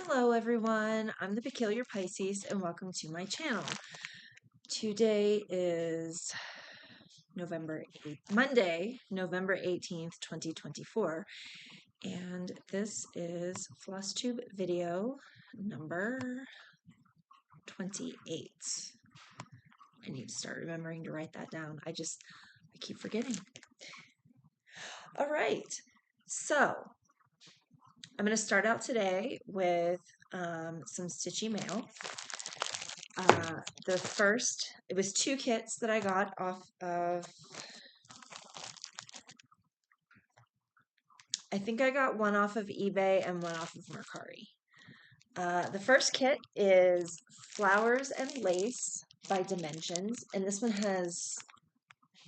Hello everyone, I'm the Peculiar Pisces and welcome to my channel. Today is Monday, November 18th, 2024, and this is Flosstube video number 28. I need to start remembering to write that down. I keep forgetting. All right, so I'm going to start out today with some Stitchy mail. It was two kits that I got off of, I think I got one off of eBay and one off of Mercari. The first kit is Flowers and Lace by Dimensions, and this one has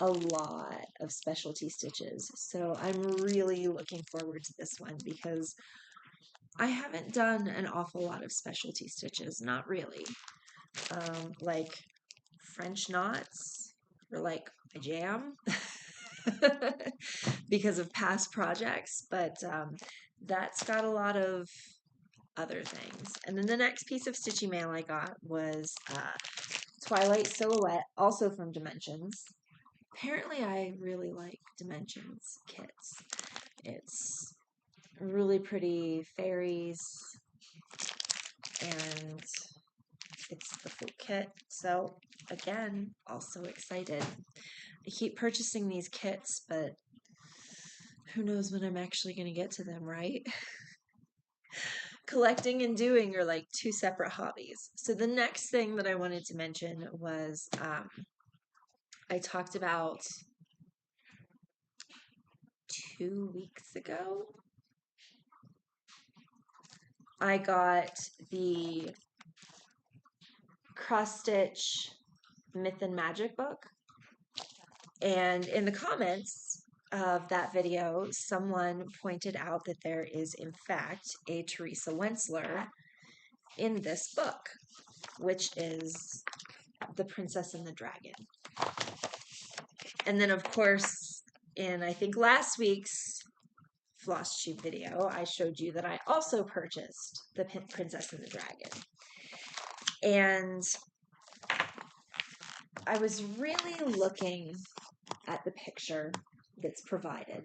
a lot of specialty stitches, so I'm really looking forward to this one because I haven't done an awful lot of specialty stitches, not really. Like French knots or like my jam because of past projects, but that's got a lot of other things. And then the next piece of Stitchy mail I got was Twilight Silhouette, also from Dimensions. Apparently I really like Dimensions kits. It's really pretty fairies and it's the full kit. So again, also excited. I keep purchasing these kits, but who knows when I'm actually going to get to them, right? Collecting and doing are like two separate hobbies. So the next thing that I wanted to mention was I talked about 2 weeks ago. I got the Cross Stitch Myth and Magic book. And in the comments of that video, someone pointed out that there is, in fact, a Teresa Wentzler in this book, which is The Princess and the Dragon. And then, of course, in I think last week's Flosstube video, I showed you that I also purchased The Princess and the Dragon. And I was really looking at the picture that's provided.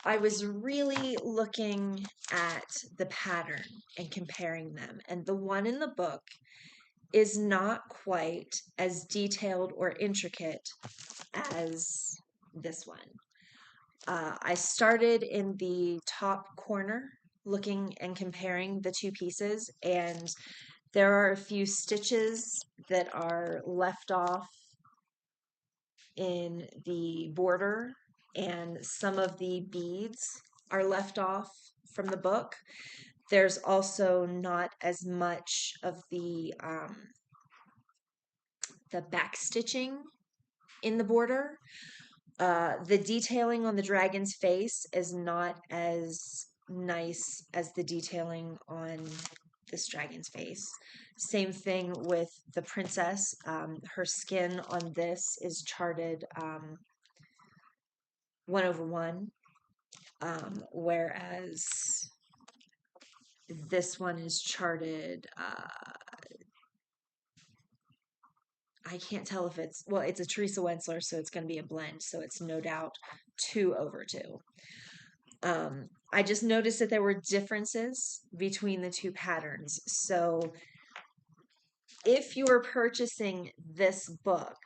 I was really looking at the pattern and comparing them, and the one in the book is not quite as detailed or intricate as this one. I started in the top corner looking and comparing the two pieces, and there are a few stitches that are left off in the border, and some of the beads are left off from the book. There's also not as much of the back stitching in the border. The detailing on the dragon's face is not as nice as the detailing on this dragon's face. Same thing with the princess. Her skin on this is charted 1/1, whereas this one is charted, I can't tell if it's a Teresa Wentzler, so it's going to be a blend, so it's no doubt 2/2. I just noticed that there were differences between the two patterns. So if you are purchasing this book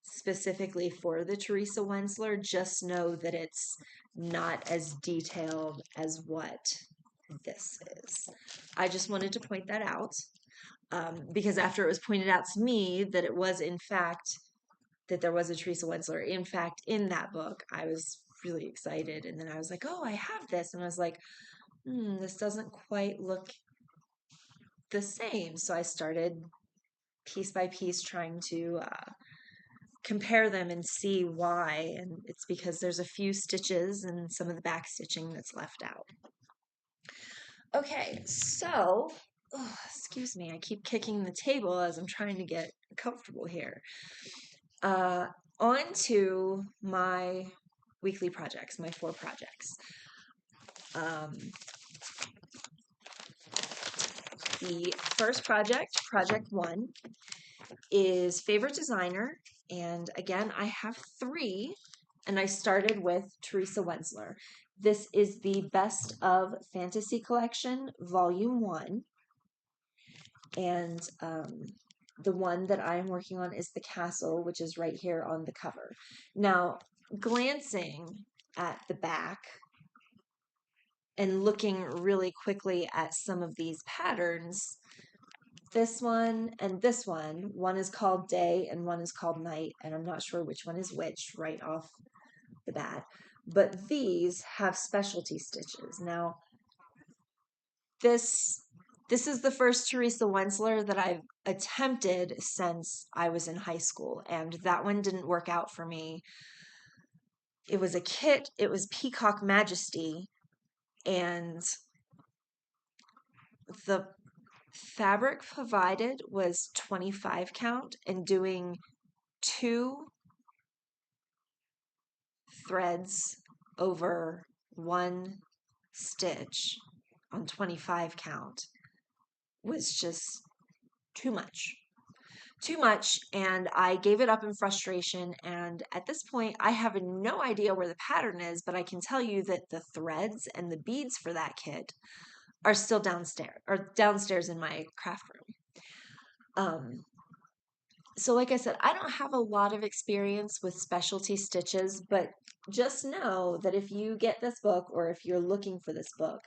specifically for the Teresa Wentzler, just know that it's not as detailed as what this is. I just wanted to point that out because after it was pointed out to me that it was in fact that there was a Teresa Wentzler in fact in that book, I was really excited. And then I was like, oh, I have this, and I was like, this doesn't quite look the same. So I started piece by piece trying to compare them and see why, and it's because there's a few stitches and some of the back stitching that's left out. Okay, so excuse me, I keep kicking the table as I'm trying to get comfortable here. On to my weekly projects, my 4 projects. the first project, project 1, is favorite designer. And again, I have 3, and I started with Teresa Wentzler. This is the Best of Fantasy Collection, Volume 1. And the one that I am working on is the castle, which is right here on the cover. Now, glancing at the back and looking really quickly at some of these patterns, this one and this one is called day and one is called night, and I'm not sure which one is which right off the bat, but these have specialty stitches. Now, this is the first Teresa Wentzler that I've attempted since I was in high school, and that one didn't work out for me. It was a kit, it was Peacock Majesty, and the fabric provided was 25 count, and doing 2 threads over 1 stitch on 25 count was just too much. Too much, and I gave it up in frustration, and at this point I have no idea where the pattern is, but I can tell you that the threads and the beads for that kit are still downstairs in my craft room. So like I said, I don't have a lot of experience with specialty stitches, but just know that if you get this book, or if you're looking for this book,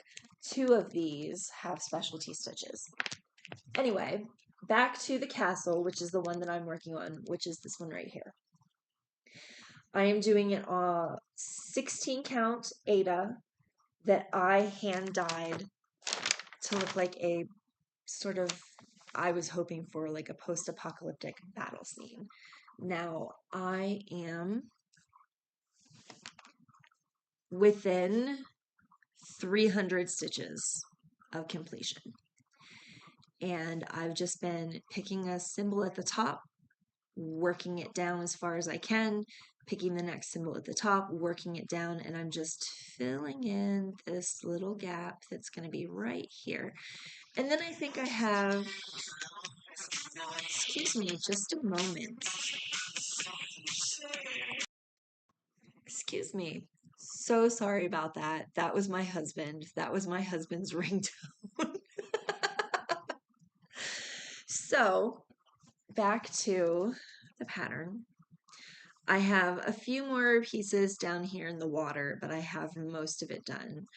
2 of these have specialty stitches. Anyway, back to the castle, which is the one that I'm working on, which is this one right here. I am doing it on 16 count aida that I hand dyed to look like a sort of, I was hoping for like a post-apocalyptic battle scene. Now, I am within 300 stitches of completion. And I've just been picking a symbol at the top, working it down as far as I can, picking the next symbol at the top, working it down, and I'm just filling in this little gap that's going to be right here. And then I think I have, excuse me, just a moment. Excuse me. So sorry about that. That was my husband. That was my husband's ringtone. So, back to the pattern. I have a few more pieces down here in the water, but I have most of it done.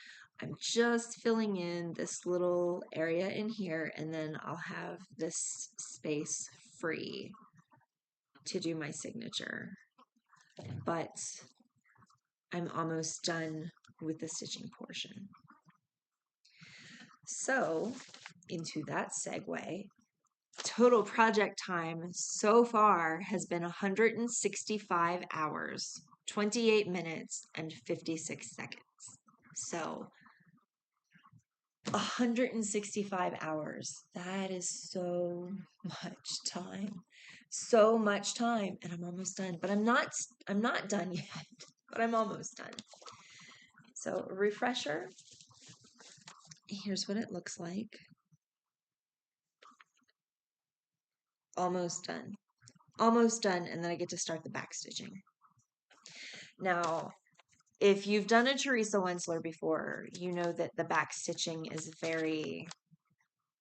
I'm just filling in this little area in here, and then I'll have this space free to do my signature. But I'm almost done with the stitching portion. So, into that segue, total project time so far has been 165 hours, 28 minutes, and 56 seconds. So 165 hours. That is so much time. So much time, and I'm almost done. But I'm not done yet, but I'm almost done. So a refresher. Here's what it looks like. Almost done. Almost done, and then I get to start the back stitching. Now, if you've done a Teresa Wentzler before, you know that the back stitching is very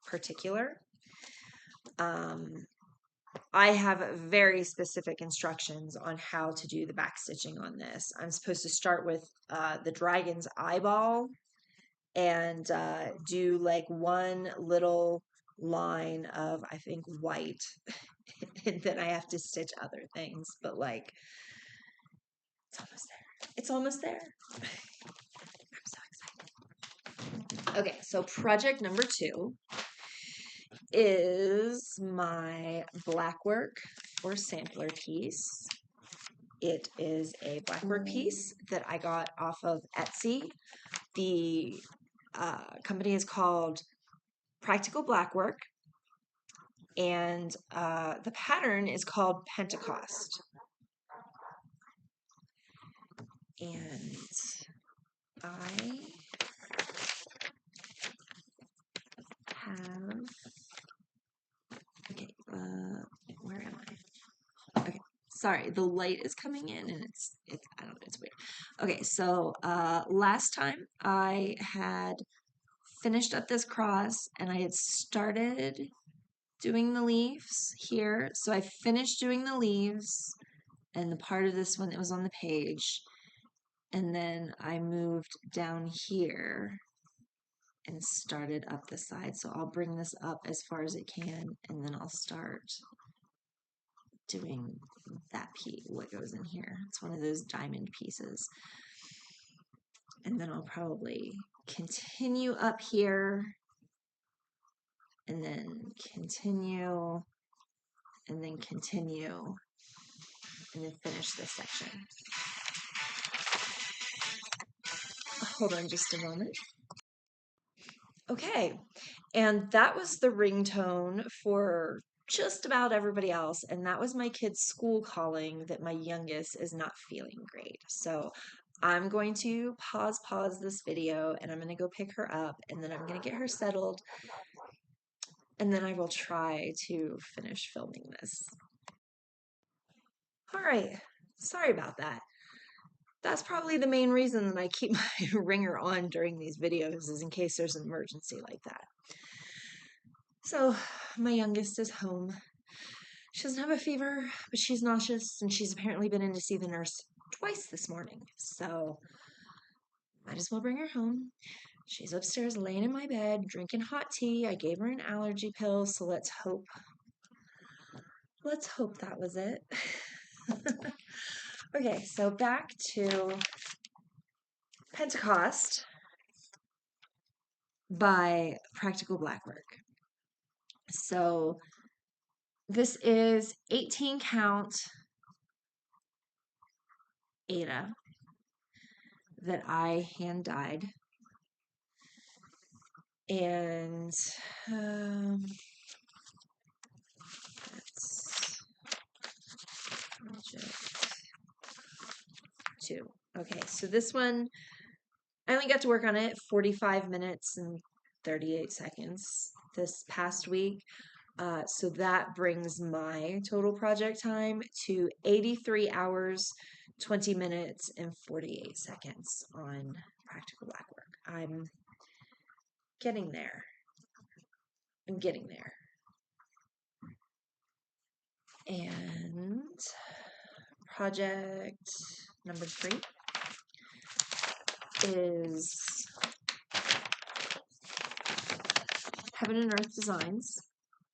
particular. I have very specific instructions on how to do the back stitching on this. I'm supposed to start with the dragon's eyeball and do like one little line of, I think, white, and then I have to stitch other things, but like, it's almost there. It's almost there. I'm so excited. Okay, so project number 2 is my Blackwork or sampler piece. It is a Blackwork piece that I got off of Etsy. The company is called Practical Blackwork, and the pattern is called Pentecost. And I have Sorry, the light is coming in and it's I don't know, it's weird. Okay, so last time I had finished up this cross and I had started doing the leaves here. So I finished doing the leaves and the part of this one that was on the page. And then I moved down here and started up the side. So I'll bring this up as far as it can and then I'll start doing that piece, what goes in here. It's one of those diamond pieces. And then I'll probably continue up here and then continue and then continue and then finish this section. Hold on just a moment. Okay, and that was the ringtone for just about everybody else, and that was my kid's school calling that my youngest is not feeling great. So I'm going to pause this video and I'm going to go pick her up and then I'm going to get her settled and then I will try to finish filming this. All right, sorry about that. That's probably the main reason that I keep my ringer on during these videos, is in case there's an emergency like that. So my youngest is home. She doesn't have a fever, but she's nauseous, and she's apparently been in to see the nurse twice this morning. So might as well bring her home. She's upstairs laying in my bed, drinking hot tea. I gave her an allergy pill, so let's hope that was it. Okay, so back to Pentecost by Practical Blackwork. So this is 18 count aida that I hand dyed. And that's project 2. Okay, so this one, I only got to work on it 45 minutes and 38 seconds this past week. So that brings my total project time to 83 hours, 20 minutes, and 48 seconds on Practical Blackwork. I'm getting there. I'm getting there. And project number 3 is Heaven and Earth Designs.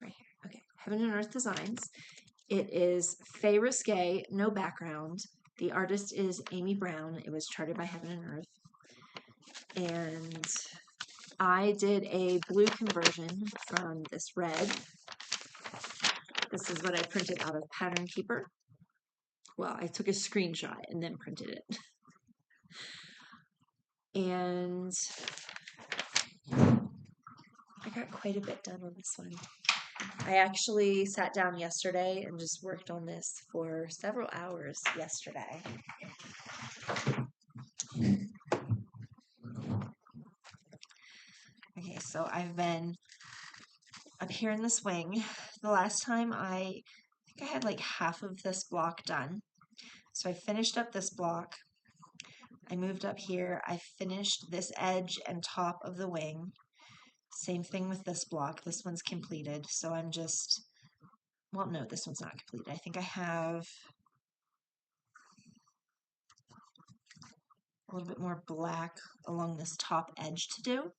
Right here. Okay, Heaven and Earth Designs. It is Fae Risque, no background. The artist is Amy Brown. It was charted by Heaven and Earth. And I did a blue conversion from this red. This is what I printed out of Pattern Keeper. Well, I took a screenshot and then printed it. And I got quite a bit done on this one. I actually sat down yesterday and just worked on this for several hours yesterday. Okay, so I've been up here in this wing. The last time I think I had like half of this block done. So I finished up this block. I moved up here. I finished this edge and top of the wing. Same thing with this block. This one's completed. So I'm just, well, no, this one's not completed. I think I have a little bit more black along this top edge to do.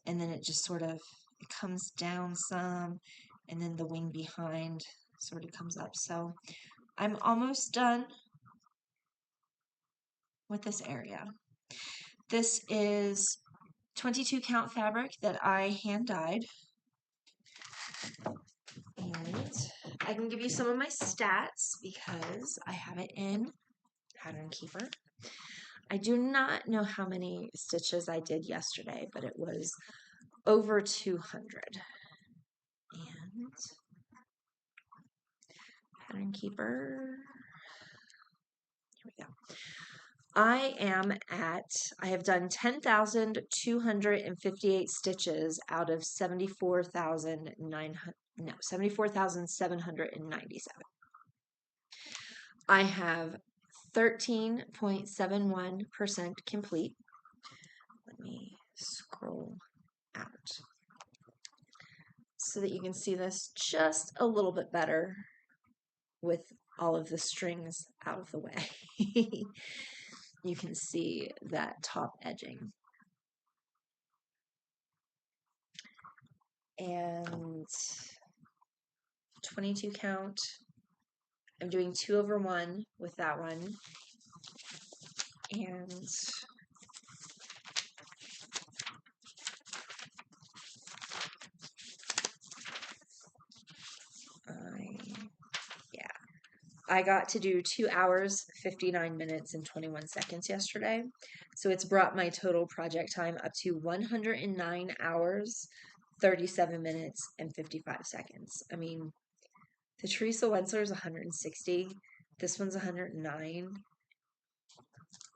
And then it just sort of, it comes down some, and then the wing behind sort of comes up. So I'm almost done with this area. This is 22 count fabric that I hand dyed. And I can give you some of my stats because I have it in Pattern Keeper. I do not know how many stitches I did yesterday, but it was over 200. And Pattern Keeper, here we go. I have done 10,258 stitches out of 74,797. I have 13.71% complete. Let me scroll out so that you can see this just a little bit better with all of the strings out of the way. You can see that top edging. And 22 count. I'm doing 2/1 with that one. And I got to do 2 hours, 59 minutes, and 21 seconds yesterday. So it's brought my total project time up to 109 hours, 37 minutes, and 55 seconds. I mean, the Teresa Wentzler is 160. This one's 109.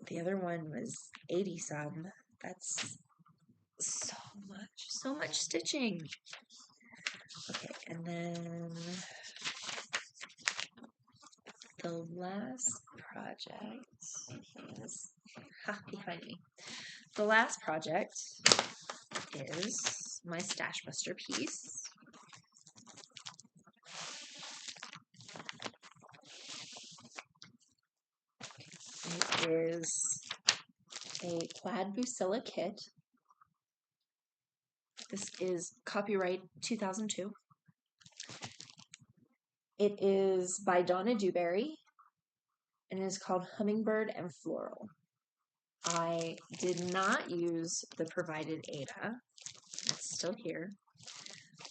The other one was 80 some. That's so much stitching. Okay, and then the last project is behind me. The last project is my Stashbuster piece. It is a Plaid Bucilla kit. This is copyright 2002. It is by Donna Dewberry and it is called Hummingbird and Floral. I did not use the provided aida. It's still here.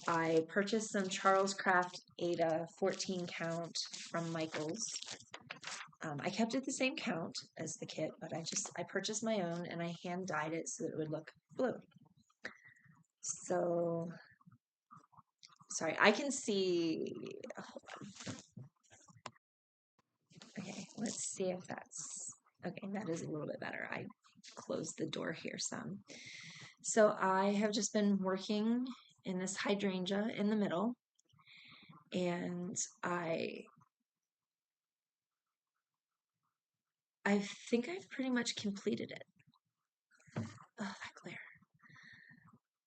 I purchased some Charles Craft aida 14 count from Michaels. I kept it the same count as the kit, but I purchased my own and I hand dyed it so that it would look blue. So, sorry, I can see, hold on. Okay, let's see if that's, okay, that is a little bit better. I closed the door here some. So I have just been working in this hydrangea in the middle, and I think I've pretty much completed it. Oh, that glare.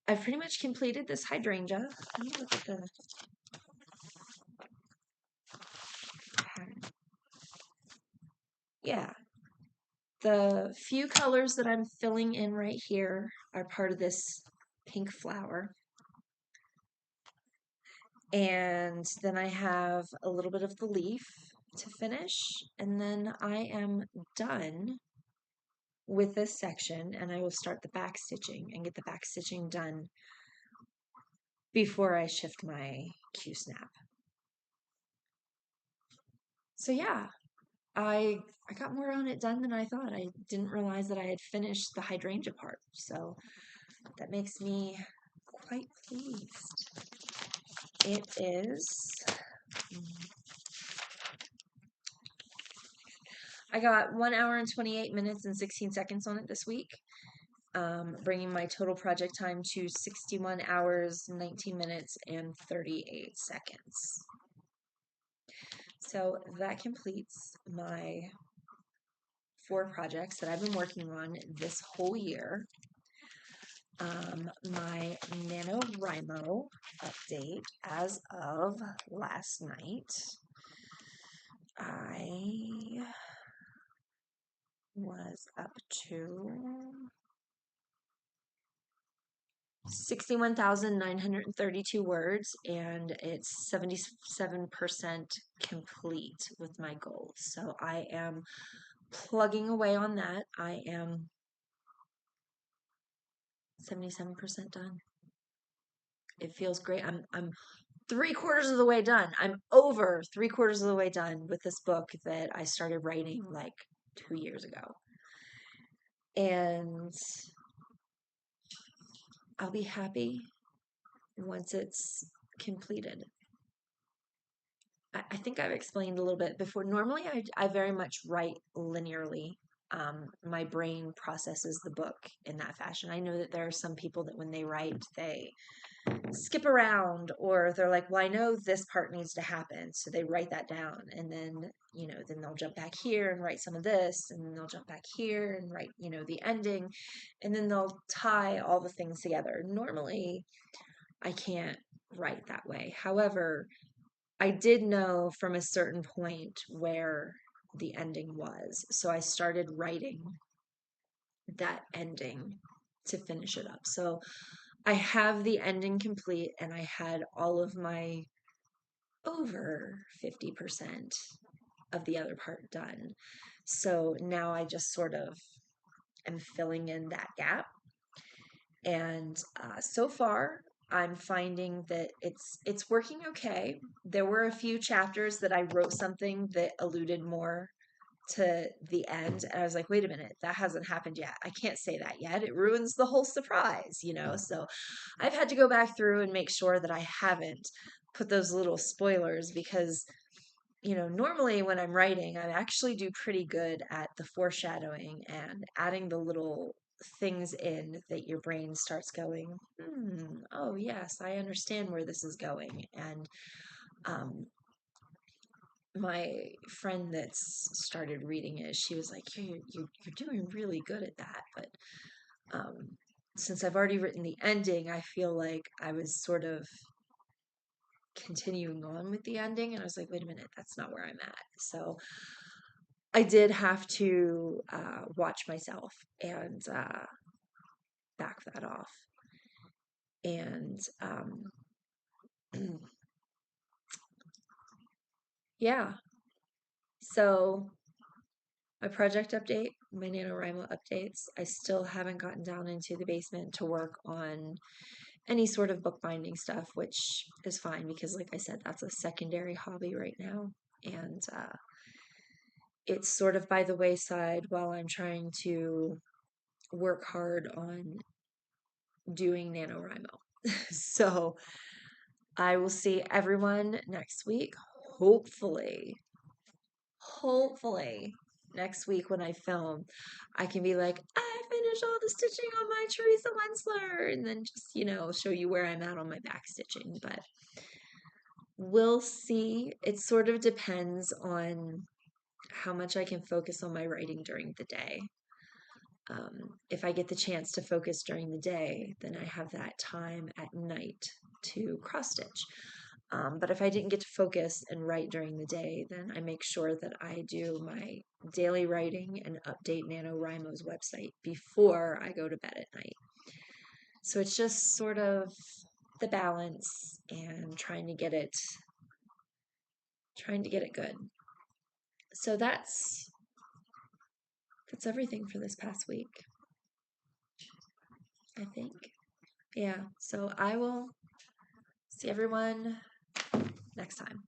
I've pretty much completed this hydrangea. Let me look at the pattern. Yeah. The few colors that I'm filling in right here are part of this pink flower. And then I have a little bit of the leaf to finish, and then I am done with this section, and I will start the back stitching and get the back stitching done before I shift my Q-snap. So yeah, I got more on it done than I thought. I didn't realize that I had finished the hydrangea part, so that makes me quite pleased. It is, I got 1 hour and 28 minutes and 16 seconds on it this week, bringing my total project time to 61 hours, 19 minutes, and 38 seconds. So that completes my 4 projects that I've been working on this whole year. My NaNoWriMo update as of last night, I was up to 61,932 words, and it's 77% complete with my goals. So I am plugging away on that. I am 77% done. It feels great. I'm 3/4 of the way done. I'm over 3/4 of the way done with this book that I started writing like 2 years ago. And I'll be happy once it's completed. I think I've explained a little bit before. Normally, I very much write linearly. my brain processes the book in that fashion. I know that there are some people that when they write, they skip around, or they're like, well, I know this part needs to happen. So they write that down, and then, then they'll jump back here and write some of this, and then they'll jump back here and write, the ending, and then they'll tie all the things together. Normally, I can't write that way. However, I did know from a certain point where the ending was. So I started writing that ending to finish it up. So I have the ending complete, and I had all of my over 50% of the other part done. So now I just sort of am filling in that gap. And so far, I'm finding that it's working okay. There were a few chapters that I wrote something that alluded more to the end, and I was like, wait a minute, that hasn't happened yet. I can't say that yet. It ruins the whole surprise. So I've had to go back through and make sure that I haven't put those little spoilers, because normally when I'm writing, I actually do pretty good at the foreshadowing and adding the little things in that your brain starts going, oh yes, I understand where this is going. And um, my friend that's started reading it, she was like, you're doing really good at that. But since I've already written the ending, I feel like I was sort of continuing on with the ending, and I was like, wait a minute, that's not where I'm at. So I did have to watch myself and back that off. And yeah, so my project update, my NaNoWriMo updates, I still haven't gotten down into the basement to work on any sort of bookbinding stuff, which is fine because, like I said, that's a secondary hobby right now. And it's sort of by the wayside while I'm trying to work hard on doing NaNoWriMo. So I will see everyone next week. Hopefully, next week when I film, I can be like, I finished all the stitching on my Teresa Wentzler, and then just, show you where I'm at on my back stitching. But we'll see. It sort of depends on how much I can focus on my writing during the day. If I get the chance to focus during the day, then I have that time at night to cross stitch. But if I didn't get to focus and write during the day, then I make sure that I do my daily writing and update NaNoWriMo's website before I go to bed at night. So it's just sort of the balance and trying to get it good. So that's everything for this past week, I think. Yeah, so I will see everyone next time.